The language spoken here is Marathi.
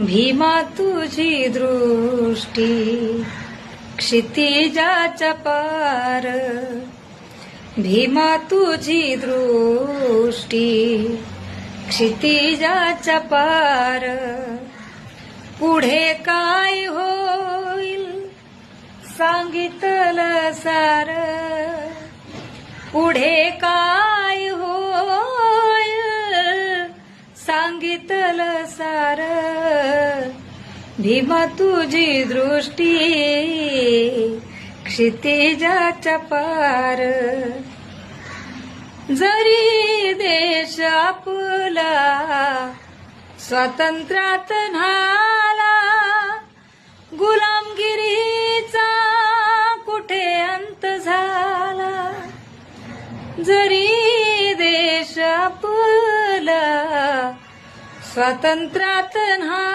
भीमा तुझी दृष्टी क्षितिजाच्या पार, भीमा तुझी दृष्टी क्षितिजाच्या पार, पुढे काय होईल सांगितलं सार, पुढे काय होईल सांगितलं सार, भीमा तुझी दृष्टी क्षितिजाच्या पार, जरी देश आपला स्वातंत्र्यात न्हाला, गुलामगिरीचा कुठे अंत झाला, जरी देश आपला स्वातंत्र्यात न्हाला.